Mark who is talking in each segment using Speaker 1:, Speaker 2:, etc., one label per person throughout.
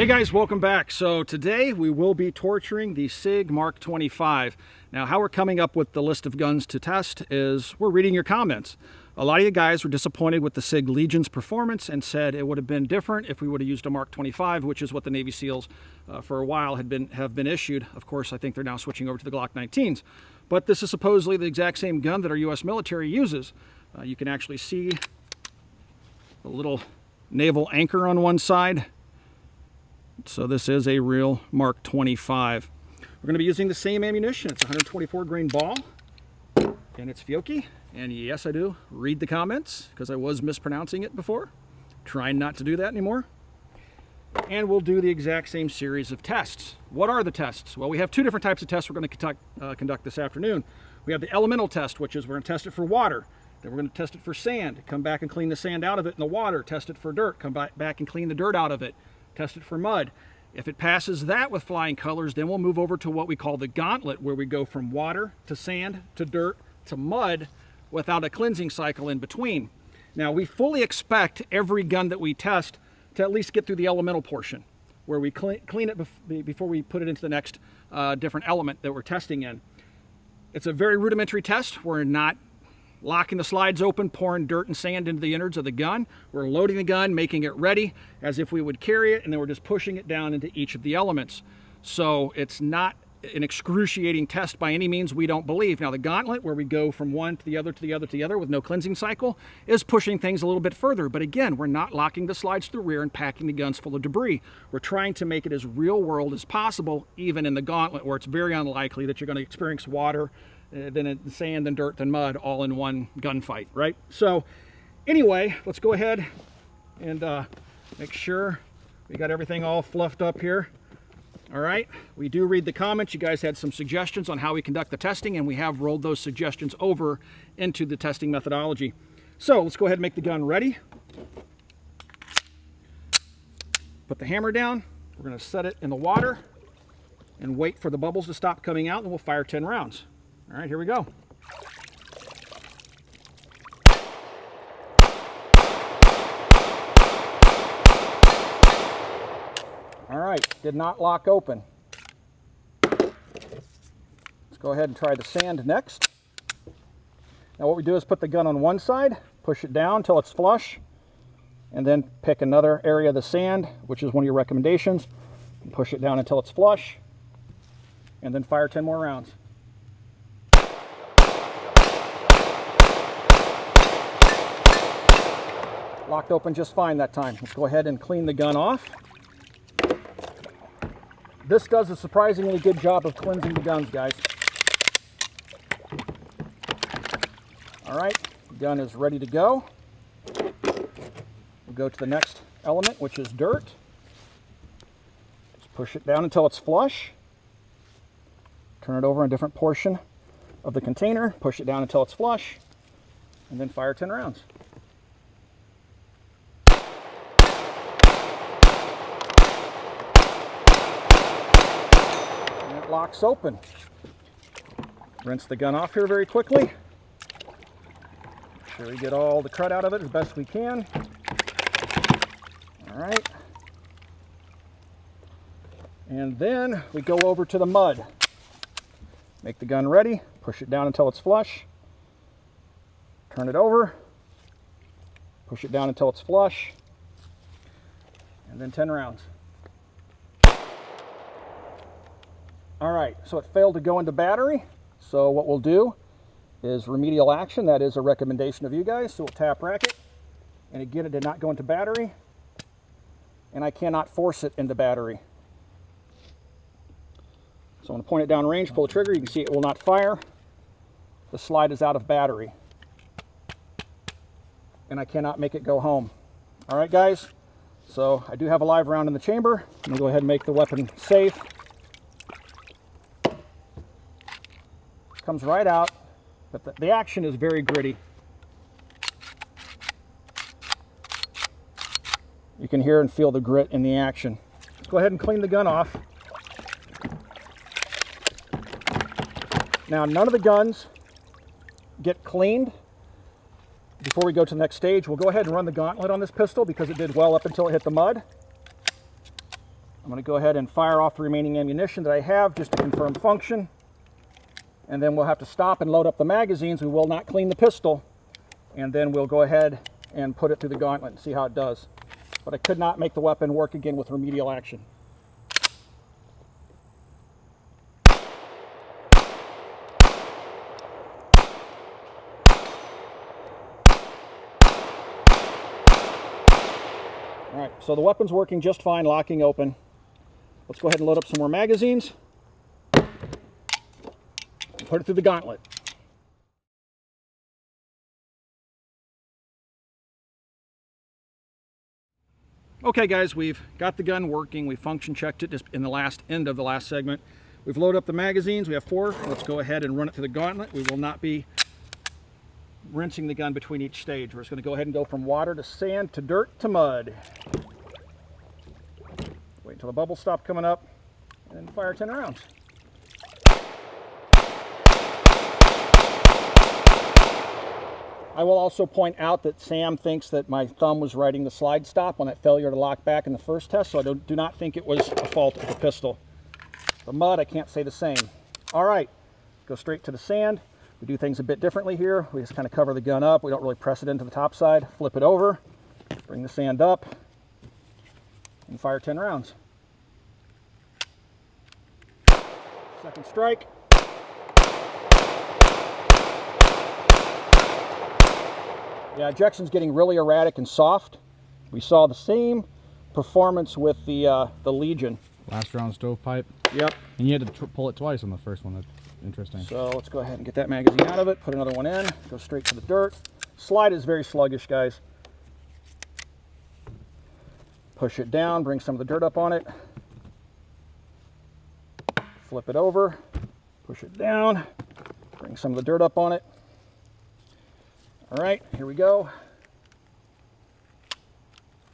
Speaker 1: Hey guys, welcome back. So today we will be torturing the Sig Mk25. Now how we're coming up with the list of guns to test is we're reading your comments. A lot of you guys were disappointed with the Sig Legion's performance and said it would have been different if we would have used a Mk25, which is what the Navy SEALs for a while have been issued. Of course, I think they're now switching over to the Glock 19s. But this is supposedly the exact same gun that our U.S. military uses. You can actually see the little naval anchor on one side. So this is a real Mk25. We're going to be using the same ammunition. It's a 124 grain ball, and it's Fiocchi. And yes, I do read the comments because I was mispronouncing it before. Trying not to do that anymore. And we'll do the exact same series of tests. What are the tests? Well, we have two different types of tests we're going to conduct this afternoon. We have the elemental test, which is we're going to test it for water. Then we're going to test it for sand. Come back and clean the sand out of it in the water. Test it for dirt. Come back and clean the dirt out of it. Test it for mud. If it passes that with flying colors, then we'll move over to what we call the gauntlet, where we go from water to sand to dirt to mud without a cleansing cycle in between. Now, we fully expect every gun that we test to at least get through the elemental portion, where we clean it before we put it into the next different element that we're testing in. It's a very rudimentary test. We're not locking the slides open, pouring dirt and sand into the innards of the gun. We're loading the gun, making it ready as if we would carry it, and then we're just pushing it down into each of the elements. So it's not an excruciating test by any means, we don't believe. Now the gauntlet, where we go from one to the other to the other to the other with no cleansing cycle, is pushing things a little bit further. But again, we're not locking the slides to the rear and packing the guns full of debris. We're trying to make it as real world as possible, even in the gauntlet, where it's very unlikely that you're going to experience water, then sand, then dirt, then mud, all in one gunfight, right? So anyway, let's go ahead and make sure we got everything all fluffed up here. All right, we do read the comments. You guys had some suggestions on how we conduct the testing, and we have rolled those suggestions over into the testing methodology. So let's go ahead and make the gun ready. Put the hammer down. We're going to set it in the water and wait for the bubbles to stop coming out, and we'll fire 10 rounds. All right, here we go. All right, did not lock open. Let's go ahead and try the sand next. Now what we do is put the gun on one side, push it down until it's flush, and then pick another area of the sand, which is one of your recommendations, and push it down until it's flush, and then fire 10 more rounds. Locked open just fine that time. Let's go ahead and clean the gun off. This does a surprisingly good job of cleansing the guns, guys. All right, the gun is ready to go. We'll go to the next element, which is dirt. Just push it down until it's flush. Turn it over in a different portion of the container. Push it down until it's flush, and then fire 10 rounds. Locks open. Rinse the gun off here very quickly. Make sure we get all the crud out of it as best we can. All right. And then we go over to the mud. Make the gun ready, push it down until it's flush. Turn it over, push it down until it's flush, and then 10 rounds. All right, so it failed to go into battery. So what we'll do is remedial action. That is a recommendation of you guys. So we'll tap racket. And again, it did not go into battery. And I cannot force it into battery. So I'm going to point it down range, pull the trigger. You can see it will not fire. The slide is out of battery. And I cannot make it go home. All right, guys. So I do have a live round in the chamber. I'm going to go ahead and make the weapon safe. Comes right out, but the action is very gritty. You can hear and feel the grit in the action. Let's go ahead and clean the gun off. Now, none of the guns get cleaned before we go to the next stage. We'll go ahead and run the gauntlet on this pistol because it did well up until it hit the mud. I'm going to go ahead and fire off the remaining ammunition that I have just to confirm function. And then we'll have to stop and load up the magazines. We will not clean the pistol. And then we'll go ahead and put it through the gauntlet and see how it does. But I could not make the weapon work again with remedial action. All right, so the weapon's working just fine, locking open. Let's go ahead and load up some more magazines. And put it through the gauntlet. Okay guys, we've got the gun working. We function checked it just in the end of the last segment. We've loaded up the magazines. We have 4. Let's go ahead and run it through the gauntlet. We will not be rinsing the gun between each stage. We're just going to go ahead and go from water to sand to dirt to mud. Wait until the bubbles stop coming up and then fire 10 rounds. I will also point out that Sam thinks that my thumb was writing the slide stop on that failure to lock back in the first test, so I do not think it was a fault of the pistol. The mud, I can't say the same. All right, go straight to the sand. We do things a bit differently here. We just kind of cover the gun up. We don't really press it into the top side. Flip it over, bring the sand up, and fire 10 rounds. Second strike. Yeah, ejection's getting really erratic and soft. We saw the same performance with the Legion.
Speaker 2: Last round stovepipe.
Speaker 1: Yep.
Speaker 2: And you had to pull it twice on the first one. That's interesting.
Speaker 1: So let's go ahead and get that magazine out of it. Put another one in. Go straight to the dirt. Slide is very sluggish, guys. Push it down. Bring some of the dirt up on it. Flip it over. Push it down. Bring some of the dirt up on it. All right, here we go.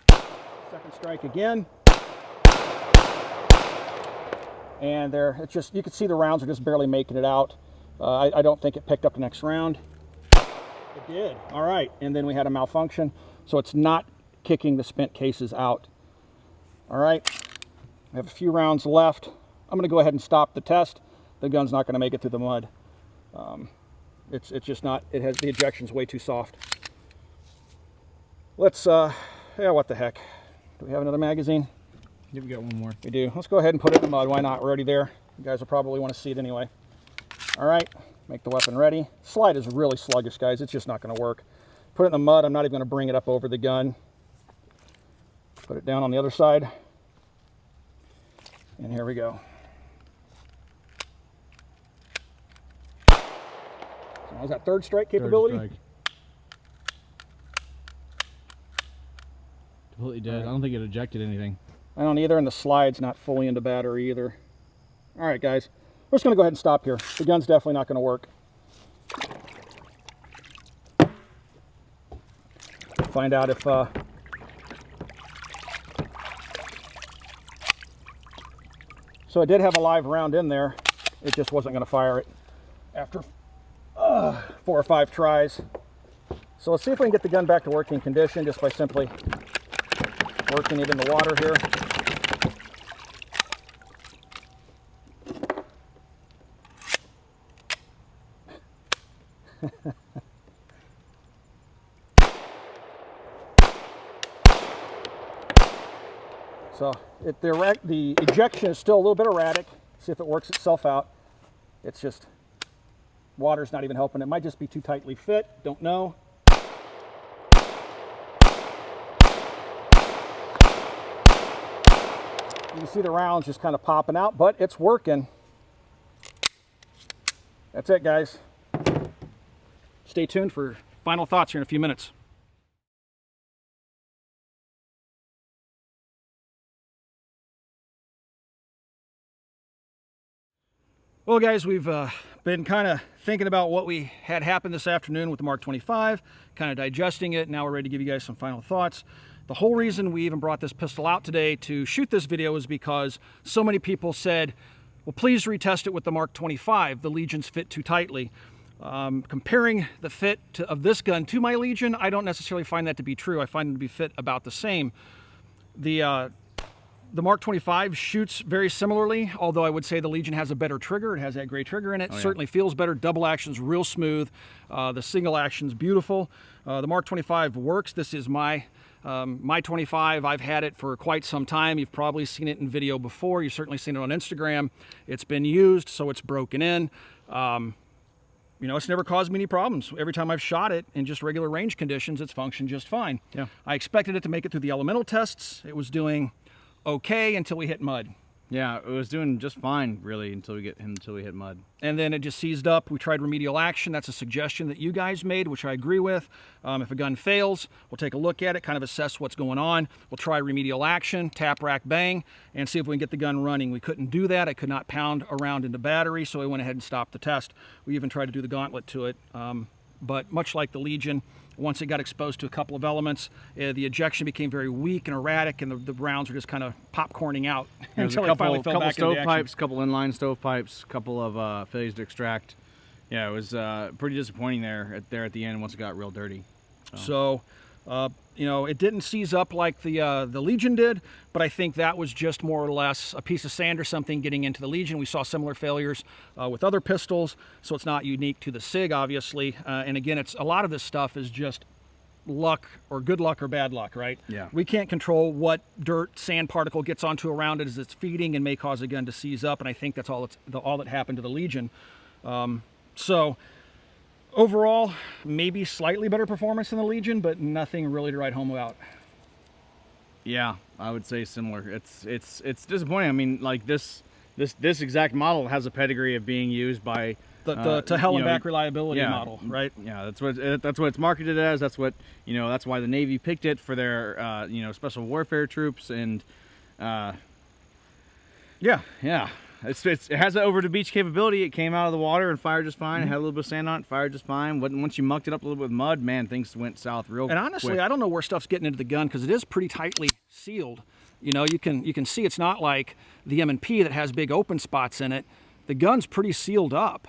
Speaker 1: Second strike again. And there, it's just, you can see the rounds are just barely making it out. I don't think it picked up the next round. It did. All right, and then we had a malfunction, so it's not kicking the spent cases out. All right, I have a few rounds left. I'm going to go ahead and stop the test. The gun's not going to make it through the mud. It's just not, the ejection's way too soft. Let's, yeah, what the heck. Do we have another magazine?
Speaker 2: Yeah, we got one more.
Speaker 1: We do. Let's go ahead and put it in the mud. Why not? We're already there. You guys will probably want to see it anyway. All right, make the weapon ready. Slide is really sluggish, guys. It's just not going to work. Put it in the mud. I'm not even going to bring it up over the gun. Put it down on the other side. And here we go. So was that third strike capability?
Speaker 2: Third strike. Completely dead. Right. I don't think it ejected anything.
Speaker 1: I don't either, and the slide's not fully into battery either. All right, guys. We're just going to go ahead and stop here. The gun's definitely not going to work. Find out if... So it did have a live round in there. It just wasn't going to fire it after 4 or 5 tries. So let's see if we can get the gun back to working condition just by simply working it in the water here. So the ejection is still a little bit erratic. See if it works itself out. It's just, water's not even helping. It might just be too tightly fit. Don't know. You can see the rounds just kind of popping out, but it's working. That's it, guys. Stay tuned for final thoughts here in a few minutes. Well, guys, we've been kind of thinking about what we had happen this afternoon with the Mark 25, kind of digesting it. Now we're ready to give you guys some final thoughts. The whole reason we even brought this pistol out today to shoot this video is because so many people said, well, please retest it with the Mark 25. The Legions fit too tightly. Comparing the fit of this gun to my Legion, I don't necessarily find that to be true. I find them to be fit about the same. The The Mk25 shoots very similarly, although I would say the Legion has a better trigger. It has that gray trigger in it. Certainly feels better. Double action's real smooth. The single action's beautiful. The Mk25 works. This is my 25. I've had it for quite some time. You've probably seen it in video before. You've certainly seen it on Instagram. It's been used, so it's broken in. You know, it's never caused me any problems. Every time I've shot it in just regular range conditions, it's functioned just fine.
Speaker 2: Yeah.
Speaker 1: I expected it to make it through the elemental tests. It was doing okay until we hit mud.
Speaker 2: Yeah, it was doing just fine, really, until we hit mud.
Speaker 1: And then it just seized up. We tried remedial action. That's a suggestion that you guys made, which I agree with. If a gun fails, we'll take a look at it, kind of assess what's going on. We'll try remedial action, tap, rack, bang, and see if we can get the gun running. We couldn't do that. I could not pound around into battery, so we went ahead and stopped the test. We even tried to do the gauntlet to it. But much like the Legion, once it got exposed to a couple of elements, the ejection became very weak and erratic, and the rounds were just kind of popcorning out until it finally fell back into action.
Speaker 2: Stovepipes, couple inline stovepipes, couple of failures to extract. Yeah, it was pretty disappointing there at the end once it got real dirty.
Speaker 1: So, you know, it didn't seize up like the Legion did, but I think that was just more or less a piece of sand or something getting into the Legion. We saw similar failures with other pistols, so it's not unique to the Sig, obviously. And again, a lot of this stuff is just luck or good luck or bad luck, right?
Speaker 2: Yeah.
Speaker 1: We can't control what dirt, sand particle gets onto around it as it's feeding and may cause a gun to seize up, and I think that's all that happened to the Legion. So overall, maybe slightly better performance than the Legion, but nothing really to write home about.
Speaker 2: Yeah, I would say similar. It's disappointing. I mean, like this exact model has a pedigree of being used by
Speaker 1: The to hell and back reliability model, right?
Speaker 2: Yeah, that's what it's marketed as. That's what, you know, that's why the Navy picked it for their you know, special warfare troops. And yeah, it has an over the beach capability. It came out of the water and fired just fine. It had a little bit of sand on it, fired just fine. Once you mucked it up a little bit with mud, man, things went south real quick.
Speaker 1: And honestly, I don't know where stuff's getting into the gun because it is pretty tightly sealed. You know, you can see it's not like the M&P that has big open spots in it. The gun's pretty sealed up.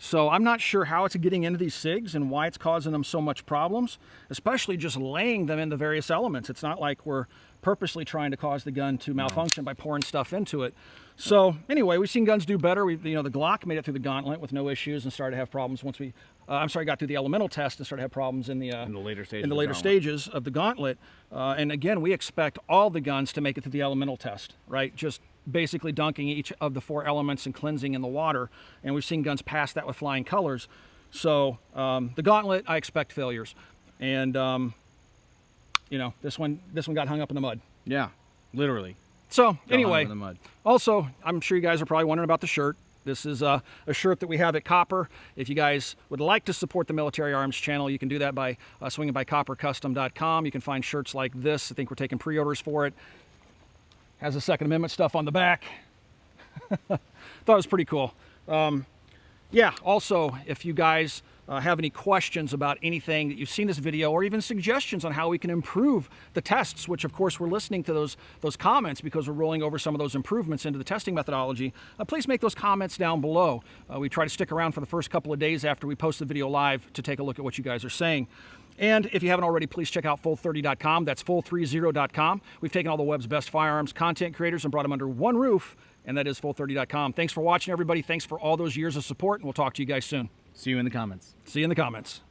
Speaker 1: So I'm not sure how it's getting into these SIGs and why it's causing them so much problems, especially just laying them in the various elements. It's not like we're purposely trying to cause the gun to malfunction by pouring stuff into it. So anyway, we've seen guns do better. You know, the Glock made it through the gauntlet with no issues and started to have problems once we, got through the elemental test and started to have problems in the later stages of the gauntlet. And again, we expect all the guns to make it through the elemental test, right? Just basically dunking each of the 4 elements and cleansing in the water. And we've seen guns pass that with flying colors. So the gauntlet, I expect failures. And you know, this one got hung up in the mud.
Speaker 2: Yeah, literally.
Speaker 1: So anyway, also, I'm sure you guys are probably wondering about the shirt. This is a shirt that we have at Copper. If you guys would like to support the Military Arms channel, you can do that by swinging by coppercustom.com. You can find shirts like this. I think we're taking pre-orders for it. Has the Second Amendment stuff on the back. Thought it was pretty cool. Yeah, also, if you guys have any questions about anything that you've seen this video, or even suggestions on how we can improve the tests, which of course we're listening to those comments because we're rolling over some of those improvements into the testing methodology, please make those comments down below. We try to stick around for the first couple of days after we post the video live to take a look at what you guys are saying. And if you haven't already, please check out full30.com. That's full30.com. We've taken all the web's best firearms content creators and brought them under one roof, and that is full30.com. Thanks for watching, everybody. Thanks for all those years of support, and we'll talk to you guys soon.
Speaker 2: See you in the comments.
Speaker 1: See you in the comments.